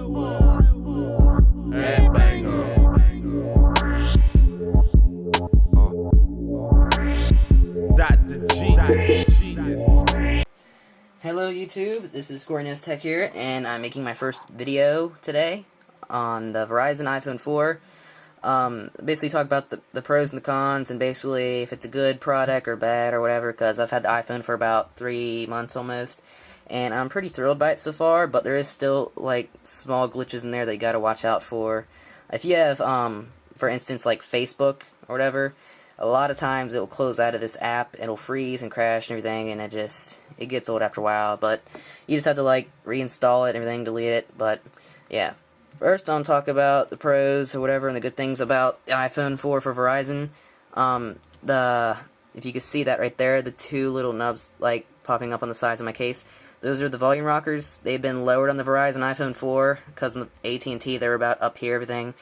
And banger. Dr. G. Hello YouTube, this is Cornez Tech here, and I'm making my first video today on the Verizon iPhone 4. Basically talk about the pros and the cons, and basically if it's a good product or bad or whatever, because I've had the iPhone for about 3 months almost, and I'm pretty thrilled by it so far, but there is still, like, small glitches in there that you gotta watch out for. If you have, for instance, like Facebook or whatever, a lot of times it will close out of this app, it'll freeze and crash and everything, and it gets old after a while, but you just have to, like, reinstall it and everything, delete it. But yeah, first I'll talk about the pros or whatever and the good things about the iPhone 4 for Verizon. If you can see that right there, the two little nubs, like, popping up on the sides of my case, those are the volume rockers. They've been lowered on the Verizon iPhone 4 because of AT&T. They're about up here, everything.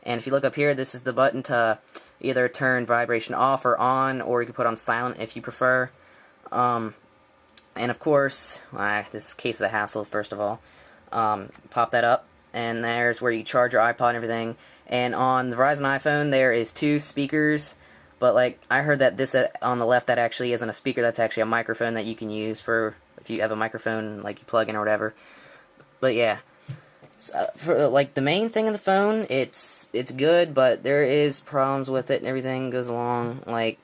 And if you look up here, this is the button to either turn vibration off or on, or you can put on silent if you prefer. And of course, this case of the hassle, first of all, pop that up, and there's where you charge your iPod and everything. And on the Verizon iPhone, there is 2 speakers, but like I heard that this on the left, that actually isn't a speaker, that's actually a microphone that you can use for if you have a microphone like you plug in or whatever. But yeah. For like the main thing in the phone, it's good, but there is problems with it and everything goes along. Like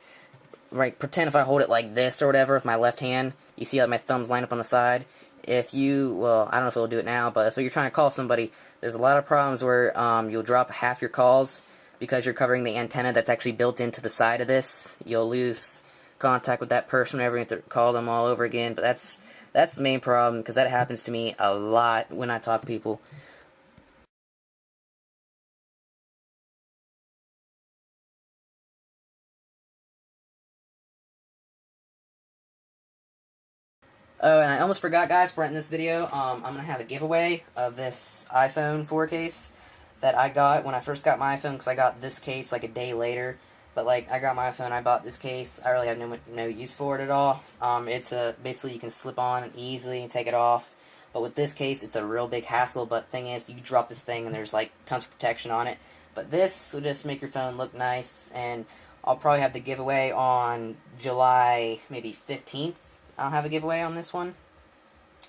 pretend if I hold it like this or whatever with my left hand, you see like my thumbs line up on the side. Well, I don't know if it'll do it now, but if you're trying to call somebody, there's a lot of problems where you'll drop half your calls because you're covering the antenna that's actually built into the side of this. You'll lose contact with that person whenever you have to call them all over again. But that's the main problem, because that happens to me a lot when I talk to people. Oh, and I almost forgot, guys, for in this video, I'm going to have a giveaway of this iPhone 4 case that I got when I first got my iPhone, because I got this case like a day later. But like, I got my iPhone, I bought this case, I really have no use for it at all. It's basically you can slip on easily and take it off. But with this case, it's a real big hassle, but the thing is, you drop this thing and there's like tons of protection on it. But this will just make your phone look nice, and I'll probably have the giveaway on July maybe 15th. I'll have a giveaway on this one,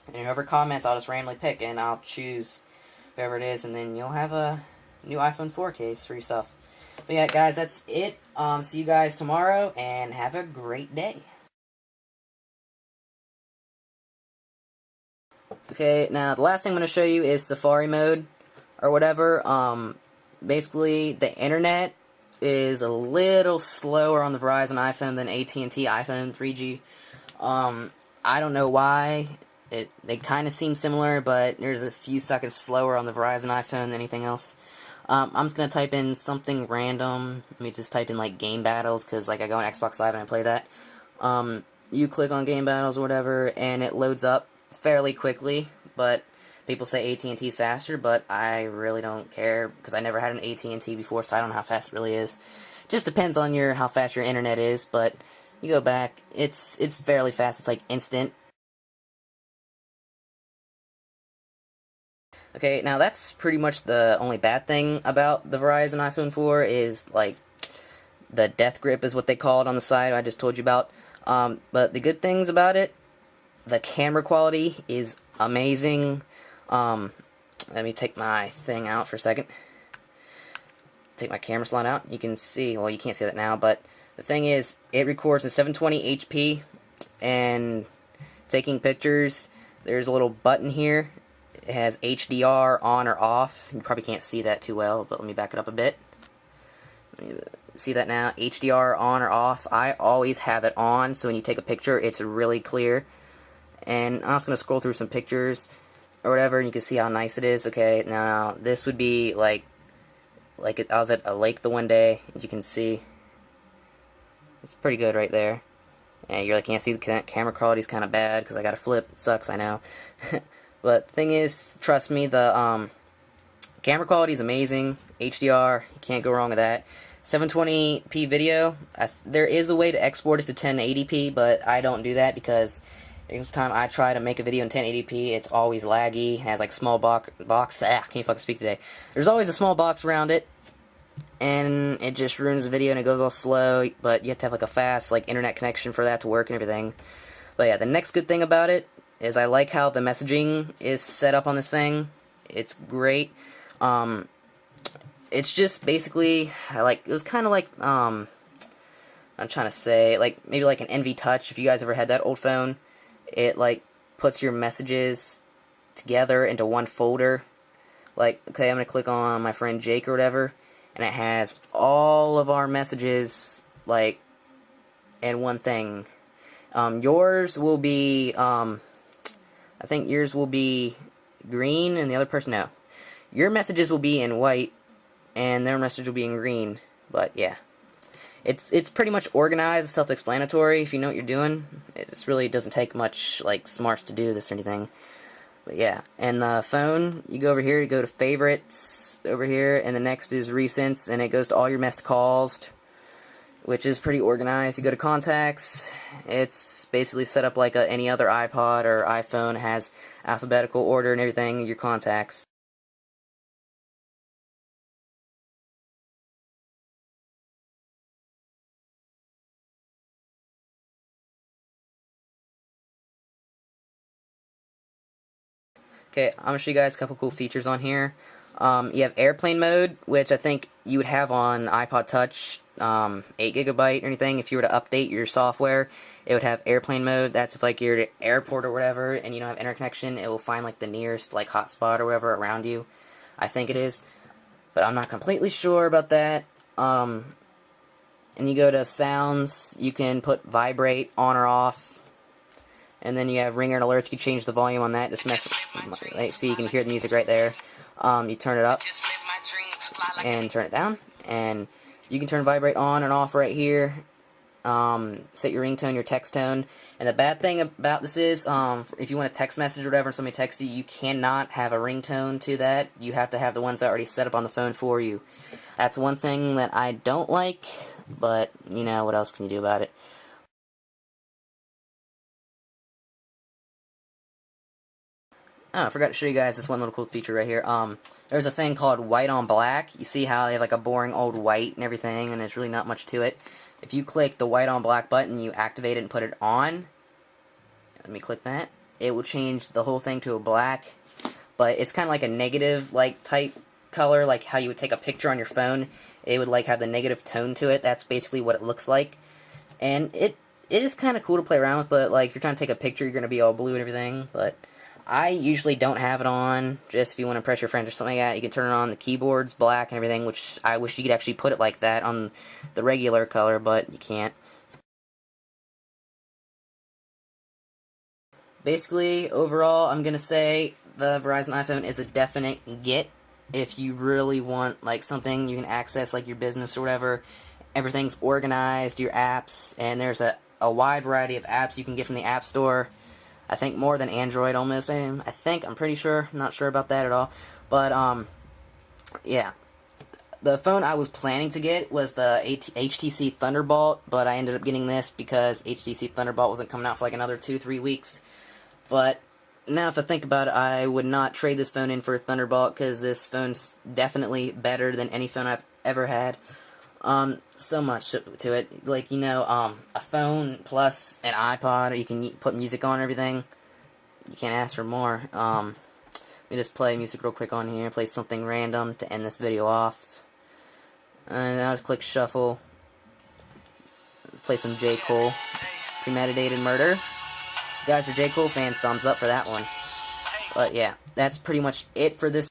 and whoever comments, I'll just randomly pick, and I'll choose whoever it is, and then you'll have a new iPhone 4 case for yourself. But yeah, guys, that's it. See you guys tomorrow, and have a great day. Okay, now the last thing I'm going to show you is Safari mode, or whatever. Basically, the internet is a little slower on the Verizon iPhone than AT&T iPhone 3G. I don't know why. They kind of seem similar, but there's a few seconds slower on the Verizon iPhone than anything else. I'm just gonna type in something random. Let me just type in like game battles, because like I go on Xbox Live and I play that. You click on game battles or whatever, and it loads up fairly quickly. But people say AT&T is faster, but I really don't care, because I never had an AT&T before, so I don't know how fast it really is. Just depends on how fast your internet is, but you go back, it's fairly fast, it's like instant. Okay, now that's pretty much the only bad thing about the Verizon iPhone 4 is, like, the death grip is what they call it on the side I just told you about. But the good things about it, the camera quality is amazing. Let me take my thing out for a second. Take my camera slot out. You can see, well, you can't see that now, but the thing is, it records in 720 HP, and taking pictures, there's a little button here. It has HDR on or off. You probably can't see that too well, but let me back it up a bit. See that now? HDR on or off. I always have it on, so when you take a picture, it's really clear. And I'm just going to scroll through some pictures or whatever, and you can see how nice it is. Okay, now this would be like I was at a lake the one day, as you can see. It's pretty good right there. And you really can't see the camera quality is kind of bad because I got to flip. It sucks, I know. But the thing is, trust me, the camera quality is amazing. HDR, you can't go wrong with that. 720p video, there is a way to export it to 1080p, but I don't do that because Every time I try to make a video in 1080p, it's always laggy. It has like small box. Can't fucking speak today. There's always a small box around it, and it just ruins the video and it goes all slow. But you have to have like a fast like internet connection for that to work and everything. But yeah, the next good thing about it is I like how the messaging is set up on this thing. It's great. It's just basically it was kind of like I'm trying to say like maybe like an NV Touch. If you guys ever had that old phone. It like puts your messages together into one folder. Like, okay, I'm gonna click on my friend Jake or whatever, and it has all of our messages like in one thing. Yours will be I think yours will be green, and the other person no. Your messages will be in white, and their message will be in green. But yeah. It's pretty much organized, self-explanatory if you know what you're doing. It really doesn't take much like smarts to do this or anything. But yeah, and the phone, you go over here, you go to favorites over here, and the next is recents, and it goes to all your missed calls, which is pretty organized. You go to contacts, it's basically set up like any other iPod or iPhone. It has alphabetical order and everything, your contacts. Okay, I'm going to show you guys a couple cool features on here. You have airplane mode, which I think you would have on iPod Touch, 8GB or anything. If you were to update your software, it would have airplane mode. That's if like you're at an airport or whatever and you don't have internet connection, it will find like the nearest like hotspot or whatever around you. I think it is, but I'm not completely sure about that. And you go to sounds, you can put vibrate on or off. And then you have ringer and alerts. You can change the volume on that. Just see, you can hear the music right there. You turn it up and turn it down, and you can turn vibrate on and off right here. Set your ringtone, your text tone. And the bad thing about this is, if you want a text message or whatever, and somebody texts you, you cannot have a ringtone to that. You have to have the ones that are already set up on the phone for you. That's one thing that I don't like, but you know, what else can you do about it? Oh, I forgot to show you guys this one little cool feature right here. There's a thing called white on black. You see how they have like a boring old white and everything, and there's really not much to it. If you click the white on black button, you activate it and put it on. Let me click that. It will change the whole thing to a black, but it's kind of like a negative like type color, like how you would take a picture on your phone. It would like have the negative tone to it. That's basically what it looks like, and it is kind of cool to play around with. But like if you're trying to take a picture, you're gonna be all blue and everything, but I usually don't have it on, just if you want to impress your friends or something like that. You can turn it on, the keyboard's black and everything, which I wish you could actually put it like that on the regular color, but you can't. Basically, overall, I'm going to say the Verizon iPhone is a definite get. If you really want, like, something you can access, like, your business or whatever. Everything's organized, your apps, and there's a wide variety of apps you can get from the App Store. I think more than Android almost. I'm pretty sure. I'm not sure about that at all. But, yeah. The phone I was planning to get was the HTC Thunderbolt, but I ended up getting this because HTC Thunderbolt wasn't coming out for like another 2-3 weeks. But now if I think about it, I would not trade this phone in for a Thunderbolt because this phone's definitely better than any phone I've ever had. So much to it. Like, you know, a phone plus an iPod, you can put music on and everything. You can't ask for more. Let me just play music real quick on here, play something random to end this video off. And I'll just click shuffle. Play some J. Cole. Premeditated Murder. If you guys are J. Cole fan, thumbs up for that one. But yeah, that's pretty much it for this